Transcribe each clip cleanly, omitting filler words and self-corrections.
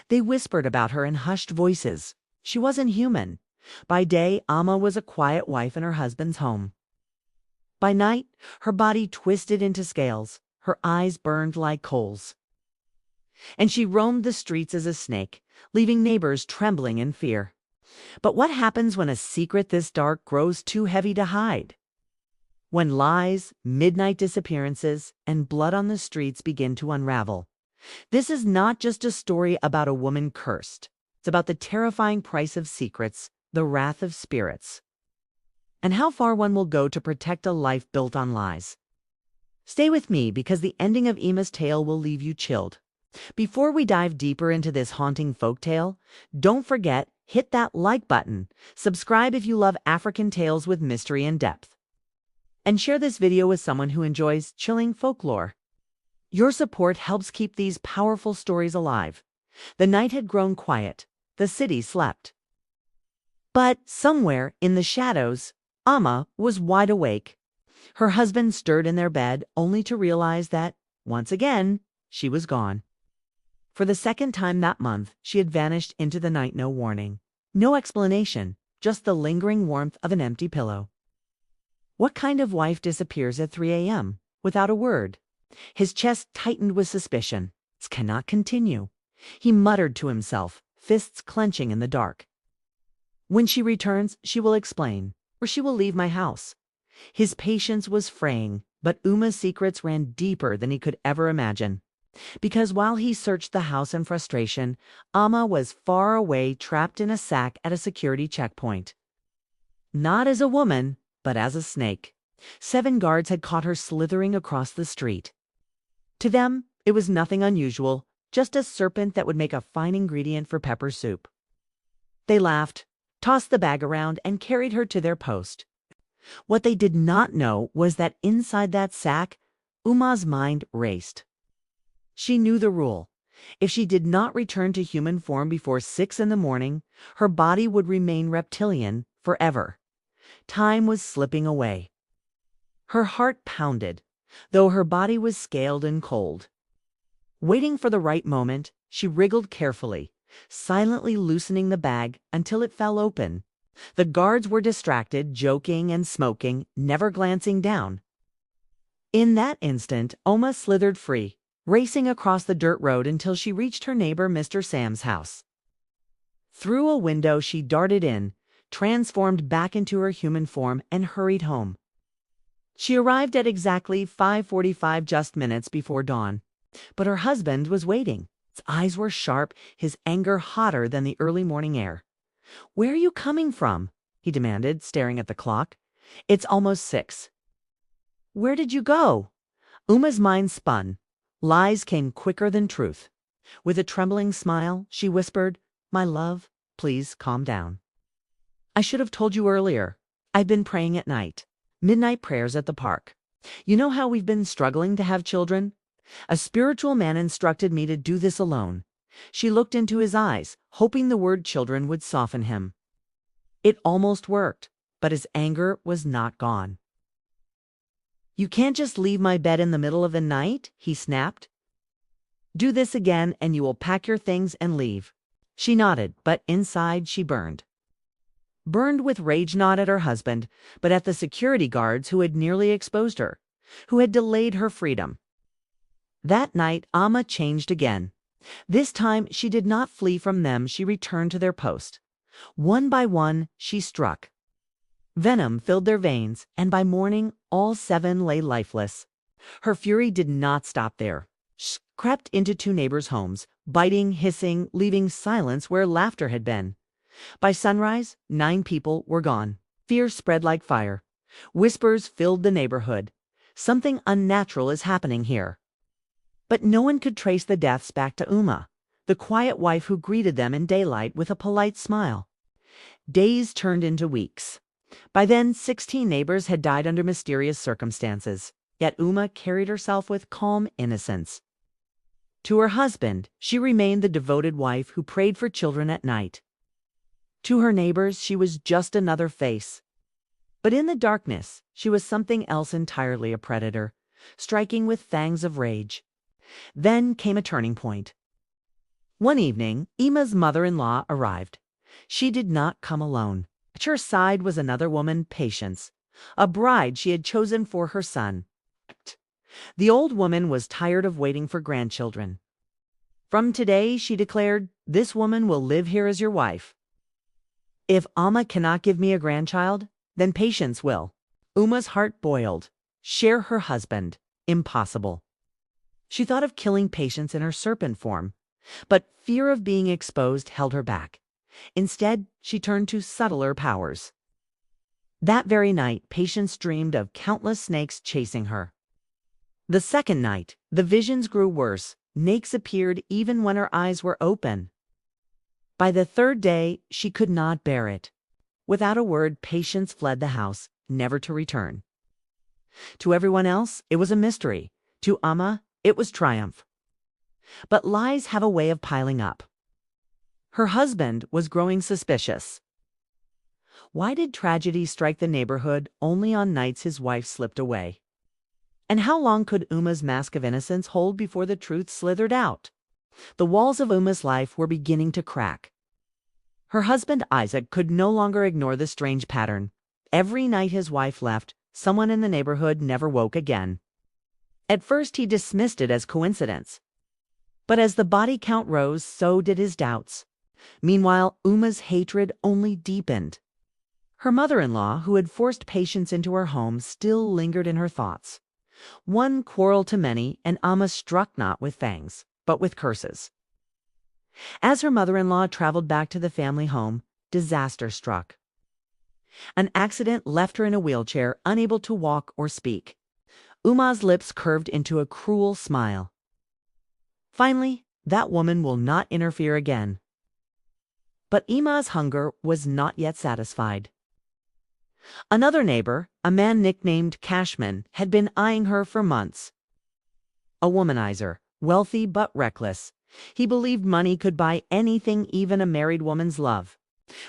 They whispered about her in hushed voices. She wasn't human. By day, Amma was a quiet wife in her husband's home. By night, her body twisted into scales, her eyes burned like coals. And she roamed the streets as a snake, leaving neighbors trembling in fear. But what happens when a secret this dark grows too heavy to hide? When lies, midnight disappearances, and blood on the streets begin to unravel. This is not just a story about a woman cursed. It's about the terrifying price of secrets, the wrath of spirits, and how far one will go to protect a life built on lies. Stay with me because the ending of Amma's tale will leave you chilled. Before we dive deeper into this haunting folktale, don't forget, hit that like button, subscribe if you love African tales with mystery and depth, and share this video with someone who enjoys chilling folklore. Your support helps keep these powerful stories alive. The night had grown quiet. The city slept. But somewhere in the shadows, Amma was wide awake. Her husband stirred in their bed only to realize that, once again, she was gone. For the second time that month, she had vanished into the night, no warning. No explanation, just the lingering warmth of an empty pillow. What kind of wife disappears at 3 a.m. without a word? His chest tightened with suspicion. This cannot continue. He muttered to himself, fists clenching in the dark. When she returns, she will explain, or she will leave my house. His patience was fraying, but Amma's secrets ran deeper than he could ever imagine. Because while he searched the house in frustration, Amma was far away, trapped in a sack at a security checkpoint. Not as a woman, but as a snake. 7 guards had caught her slithering across the street. To them, it was nothing unusual, just a serpent that would make a fine ingredient for pepper soup. They laughed, tossed the bag around, and carried her to their post. What they did not know was that inside that sack, Amma's mind raced. She knew the rule. If she did not return to human form before 6 in the morning, her body would remain reptilian forever. Time was slipping away. Her heart pounded, though her body was scaled and cold. Waiting for the right moment, she wriggled carefully, silently loosening the bag until it fell open. The guards were distracted, joking and smoking, never glancing down. In that instant, Amma slithered free, racing across the dirt road until she reached her neighbor Mr. Sam's house. Through a window she darted in, transformed back into her human form, and hurried home. She arrived at exactly 5:45, just minutes before dawn. But her husband was waiting. His eyes were sharp, his anger hotter than the early morning air. "Where are you coming from?" he demanded, staring at the clock. "It's almost 6. "Where did you go?" Amma's mind spun. Lies came quicker than truth. With a trembling smile, she whispered, "My love, please calm down. I should have told you earlier. I've been praying at night. Midnight prayers at the park. You know how we've been struggling to have children? A spiritual man instructed me to do this alone." She looked into his eyes, hoping the word children would soften him. It almost worked, but his anger was not gone. "You can't just leave my bed in the middle of the night," he snapped. "Do this again and you will pack your things and leave." She nodded, but inside she burned. Burned with rage, not at her husband, but at the security guards who had nearly exposed her, who had delayed her freedom. That night, Amma changed again. This time, she did not flee from them, she returned to their post. One by one, she struck. Venom filled their veins, and by morning, all 7 lay lifeless. Her fury did not stop there. She crept into 2 neighbors' homes, biting, hissing, leaving silence where laughter had been. By sunrise, 9 people were gone. Fear spread like fire. Whispers filled the neighborhood. Something unnatural is happening here. But no one could trace the deaths back to Amma, the quiet wife who greeted them in daylight with a polite smile. Days turned into weeks. By then, 16 neighbors had died under mysterious circumstances, yet Amma carried herself with calm innocence. To her husband, she remained the devoted wife who prayed for children at night. To her neighbors, she was just another face. But in the darkness, she was something else entirely, a predator, striking with fangs of rage. Then came a turning point. One evening, Emma's mother-in-law arrived. She did not come alone. At her side was another woman, Patience, a bride she had chosen for her son. The old woman was tired of waiting for grandchildren. From today, she declared, this woman will live here as your wife. If Amma cannot give me a grandchild, then Patience will. Uma's heart boiled. Share her husband. Impossible. She thought of killing Patience in her serpent form, but fear of being exposed held her back. Instead, she turned to subtler powers. That very night, Patience dreamed of countless snakes chasing her. The second night, the visions grew worse. Snakes appeared even when her eyes were open. By the third day, she could not bear it. Without a word, Patience fled the house, never to return. To everyone else, it was a mystery. To Amma, it was triumph. But lies have a way of piling up. Her husband was growing suspicious. Why did tragedy strike the neighborhood only on nights his wife slipped away? And how long could Uma's mask of innocence hold before the truth slithered out? The walls of Uma's life were beginning to crack. Her husband Isaac could no longer ignore the strange pattern. Every night his wife left, someone in the neighborhood never woke again. At first he dismissed it as coincidence. But as the body count rose, so did his doubts. Meanwhile, Uma's hatred only deepened. Her mother-in-law, who had forced Patience into her home, still lingered in her thoughts. One quarrel to many, and Amma struck not with fangs, but with curses. As her mother-in-law traveled back to the family home, disaster struck. An accident left her in a wheelchair, unable to walk or speak. Uma's lips curved into a cruel smile. Finally, that woman will not interfere again. But Uma's hunger was not yet satisfied. Another neighbor, a man nicknamed Cashman, had been eyeing her for months. A womanizer, wealthy but reckless. He believed money could buy anything, even a married woman's love.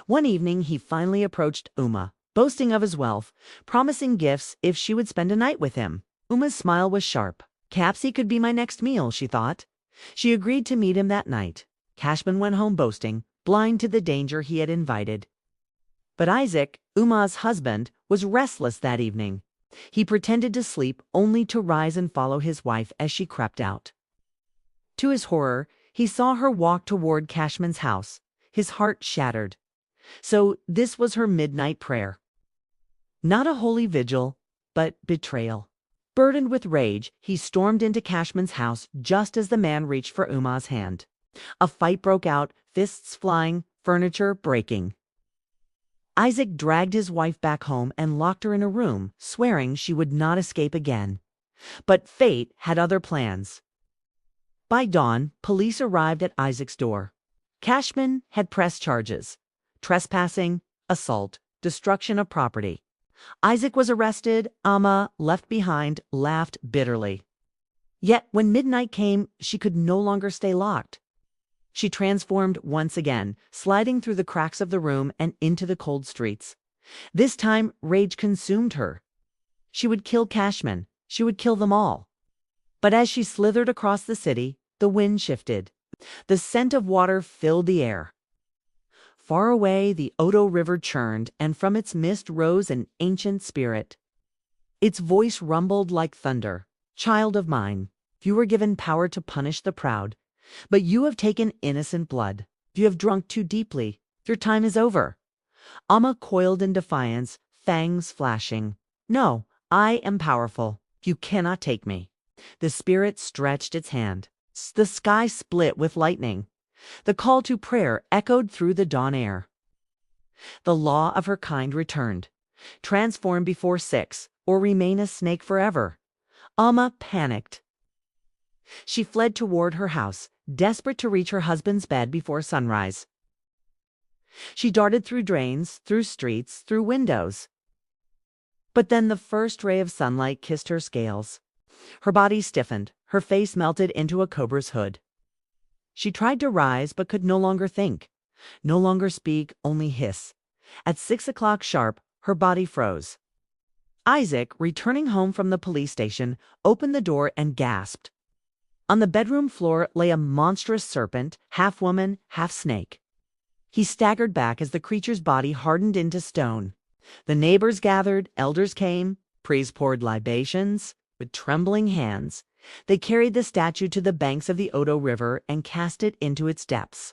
One evening, he finally approached Uma, boasting of his wealth, promising gifts if she would spend a night with him. Uma's smile was sharp. Perhaps he could be my next meal, she thought. She agreed to meet him that night. Cashman went home boasting, blind to the danger he had invited. But Isaac, Uma's husband, was restless that evening. He pretended to sleep only to rise and follow his wife as she crept out. To his horror, he saw her walk toward Cashman's house, his heart shattered. So this was her midnight prayer. Not a holy vigil, but betrayal. Burdened with rage, he stormed into Cashman's house just as the man reached for Uma's hand. A fight broke out, fists flying, furniture breaking. Isaac dragged his wife back home and locked her in a room, swearing she would not escape again. But fate had other plans. By dawn, police arrived at Isaac's door. Cashman had pressed charges: trespassing, assault, destruction of property. Isaac was arrested. Amma, left behind, laughed bitterly. Yet when midnight came, she could no longer stay locked. She transformed once again, sliding through the cracks of the room and into the cold streets. This time, rage consumed her. She would kill Cashman. She would kill them all. But as she slithered across the city, the wind shifted. The scent of water filled the air. Far away, the Odo River churned, and from its mist rose an ancient spirit. Its voice rumbled like thunder. Child of mine, you were given power to punish the proud, but you have taken innocent blood. You have drunk too deeply. Your time is over. Amma coiled in defiance, fangs flashing. No, I am powerful. You cannot take me. The spirit stretched its hand. The sky split with lightning. The call to prayer echoed through the dawn air. The law of her kind returned. Transform before 6, or remain a snake forever. Amma panicked. She fled toward her house, desperate to reach her husband's bed before sunrise. She darted through drains, through streets, through windows. But then the first ray of sunlight kissed her scales. Her body stiffened, her face melted into a cobra's hood. She tried to rise, but could no longer think, no longer speak, only hiss. At 6 o'clock sharp, her body froze. Isaac, returning home from the police station, opened the door and gasped. On the bedroom floor lay a monstrous serpent, half woman, half snake. He staggered back as the creature's body hardened into stone. The neighbors gathered, elders came, priests poured libations. With trembling hands, they carried the statue to the banks of the Odo River and cast it into its depths.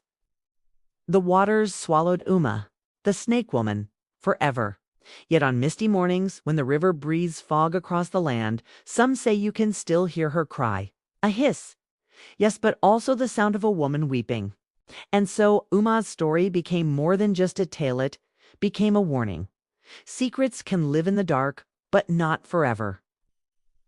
The waters swallowed Amma, the snake woman, forever. Yet on misty mornings, when the river breathes fog across the land, some say you can still hear her cry. A hiss. Yes, but also the sound of a woman weeping. And so Amma's story became more than just a tale, it became a warning. Secrets can live in the dark, but not forever.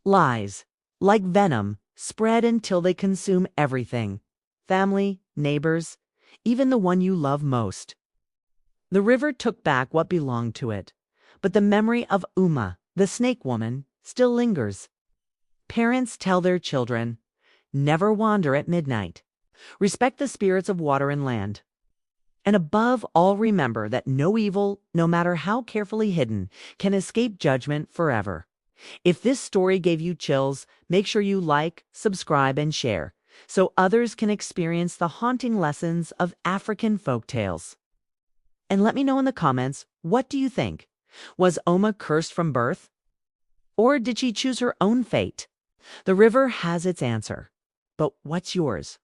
Lies, like venom, spread until they consume everything. Family, neighbors, even the one you love most. The river took back what belonged to it, but the memory of Amma, the snake woman, still lingers. Parents tell their children, never wander at midnight. Respect the spirits of water and land. And above all, remember that no evil, no matter how carefully hidden, can escape judgment forever. If this story gave you chills, make sure you like, subscribe, and share, so others can experience the haunting lessons of African folktales. And let me know in the comments, what do you think? Was Amma cursed from birth? Or did she choose her own fate? The river has its answer. But what's yours?